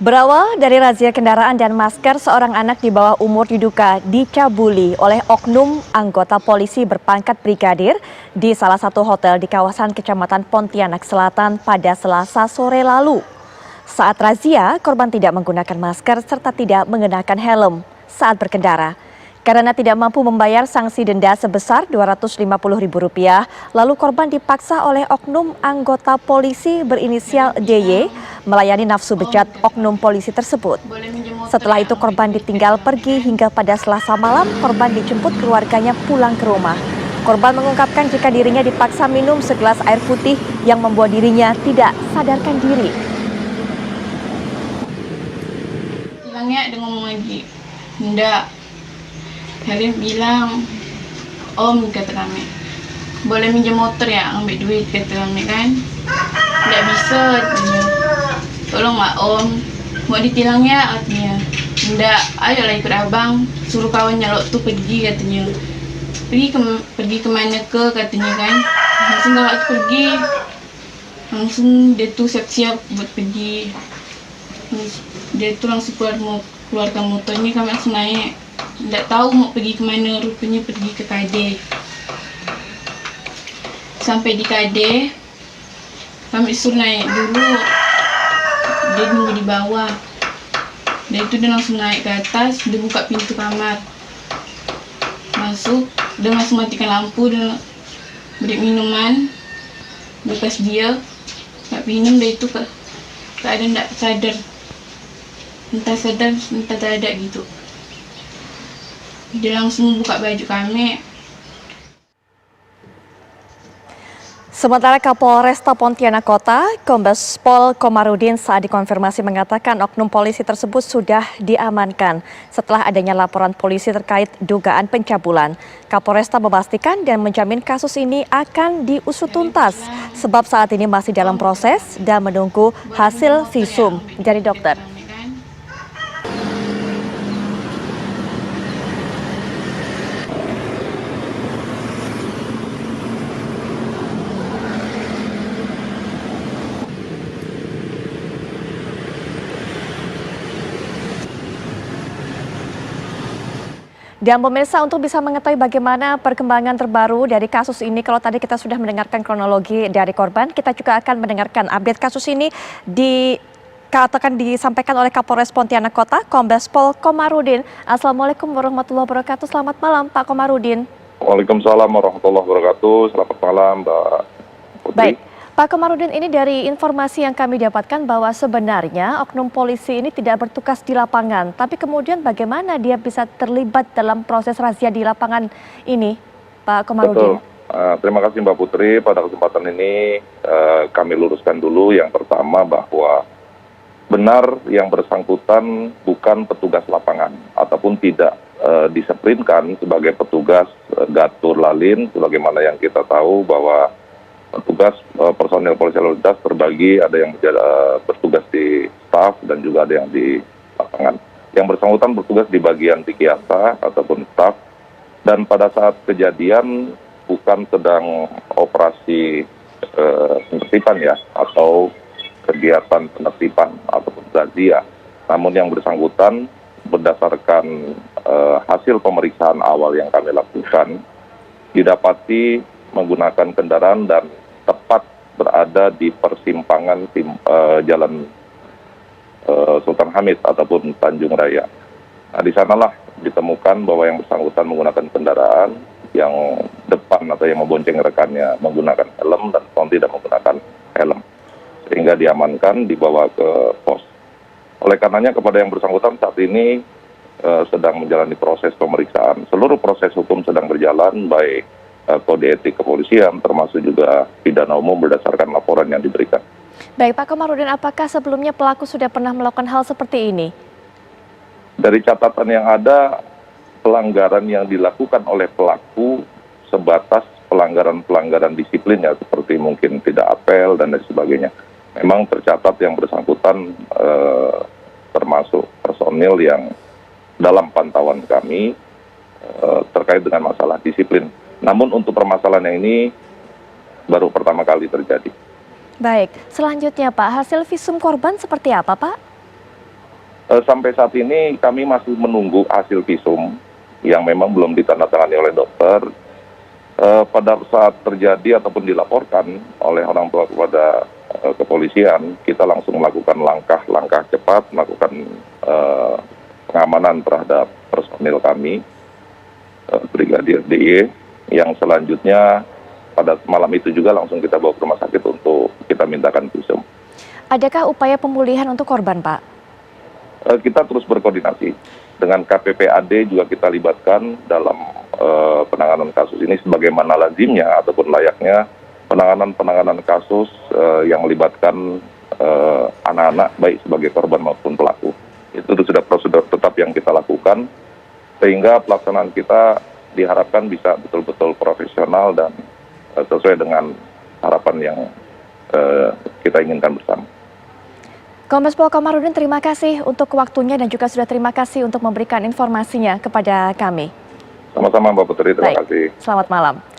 Berawal dari razia kendaraan dan masker, seorang anak di bawah umur diduga dicabuli oleh oknum anggota polisi berpangkat brigadir di salah satu hotel di kawasan Kecamatan Pontianak Selatan pada Selasa sore lalu. Saat razia, korban tidak menggunakan masker serta tidak mengenakan helm saat berkendara. Karena tidak mampu membayar sanksi denda sebesar Rp250.000, lalu korban dipaksa oleh oknum anggota polisi berinisial DY melayani nafsu bejat oknum polisi tersebut. Setelah itu korban ditinggal pergi hingga pada Selasa malam korban dijemput keluarganya pulang ke rumah. Korban mengungkapkan jika dirinya dipaksa minum segelas air putih yang membuat dirinya tidak sadarkan diri. Bilangnya ada ngomong lagi, enggak. Halim bilang, Om kata kami, boleh minjem motor ya, ambil duit kata kami kan. Tidak bisa katanya, tolong mak Om, mau ditilangnya katanya. Enggak, ayolah ikut abang, suruh kawannya lo tuh pergi katanya. Pergi kemana ke katanya kan. Langsung kakak tuh pergi, langsung dia tuh siap-siap buat pergi. Dia tuh langsung keluarkan motornya, kami langsung naik. Tidak tahu mau pergi kemana, rupanya pergi ke Kade. Sampai di Kade, kami suruh naik dulu. Dia nunggu di bawah. Dan itu dia langsung naik ke atas, dia buka pintu kamar. Masuk, dia langsung matikan lampu, dia beri minuman. Bekas dia, tak minum, dia itu keadaan tidak sadar. Entah sadar, entah tak ada gitu. Dia langsung buka baju kami. Sementara Kapolresta Pontianak Kota, Kombes Pol Komarudin saat dikonfirmasi mengatakan oknum polisi tersebut sudah diamankan setelah adanya laporan polisi terkait dugaan pencabulan. Kapolresta memastikan dan menjamin kasus ini akan diusut tuntas sebab saat ini masih dalam proses dan menunggu hasil visum dari dokter. Dan pemirsa, untuk bisa mengetahui bagaimana perkembangan terbaru dari kasus ini, kalau tadi kita sudah mendengarkan kronologi dari korban, kita juga akan mendengarkan update kasus ini disampaikan oleh Kapolres Pontianak Kota, Kombes Pol Komarudin. Assalamualaikum warahmatullahi wabarakatuh. Selamat malam, Pak Komarudin. Waalaikumsalam warahmatullahi wabarakatuh. Selamat malam, Mbak Putri. Baik. Pak Komarudin, ini dari informasi yang kami dapatkan bahwa sebenarnya oknum polisi ini tidak bertugas di lapangan. Tapi kemudian bagaimana dia bisa terlibat dalam proses razia di lapangan ini, Pak Komarudin? Betul. Terima kasih Mbak Putri. Pada kesempatan ini kami luruskan dulu yang pertama bahwa benar yang bersangkutan bukan petugas lapangan ataupun tidak diseprinkan sebagai petugas Gatur Lalin, sebagaimana yang kita tahu bahwa petugas personil polisi lalu lintas terbagi, ada yang bertugas di staf dan juga ada yang di lapangan. Yang bersangkutan bertugas di bagian Tikiasa ataupun staf, dan pada saat kejadian bukan sedang operasi penertiban ya, atau kegiatan penertiban ataupun razia. Namun yang bersangkutan berdasarkan hasil pemeriksaan awal yang kami lakukan, didapati menggunakan kendaraan dan tepat berada di persimpangan Jalan Sultan Hamid ataupun Tanjung Raya. Nah, di sanalah ditemukan bahwa yang bersangkutan menggunakan kendaraan yang depan atau yang membonceng rekannya menggunakan helm dan tidak menggunakan helm, sehingga diamankan dibawa ke pos. Oleh karenanya kepada yang bersangkutan saat ini sedang menjalani proses pemeriksaan. Seluruh proses hukum sedang berjalan, baik kode etik kepolisian termasuk juga pidana umum berdasarkan laporan yang diberikan. Baik Pak Komarudin, apakah sebelumnya pelaku sudah pernah melakukan hal seperti ini? Dari catatan yang ada, pelanggaran yang dilakukan oleh pelaku sebatas pelanggaran-pelanggaran disiplin ya, seperti mungkin tidak apel dan lain sebagainya. Memang tercatat yang bersangkutan termasuk personil yang dalam pantauan kami terkait dengan masalah disiplin. Namun untuk permasalahan ini baru pertama kali terjadi. Baik, selanjutnya Pak, hasil visum korban seperti apa Pak? Sampai saat ini kami masih menunggu hasil visum yang memang belum ditandatangani oleh dokter. Pada saat terjadi ataupun dilaporkan oleh orang tua kepada kepolisian, kita langsung melakukan langkah-langkah cepat, melakukan pengamanan terhadap personil kami, Brigadir DY, yang selanjutnya pada malam itu juga langsung kita bawa ke rumah sakit untuk kita mintakan visum. Adakah upaya pemulihan untuk korban, Pak? Kita terus berkoordinasi dengan KPPAD, juga kita libatkan dalam penanganan kasus ini sebagaimana lazimnya ataupun layaknya penanganan kasus yang melibatkan anak-anak baik sebagai korban maupun pelaku. Itu sudah prosedur tetap yang kita lakukan sehingga pelaksanaan kita diharapkan bisa betul-betul profesional dan sesuai dengan harapan yang kita inginkan bersama. Kombes Pol Komarudin, terima kasih untuk waktunya dan juga sudah terima kasih untuk memberikan informasinya kepada kami. Sama-sama Mbak Putri, terima kasih. Selamat malam.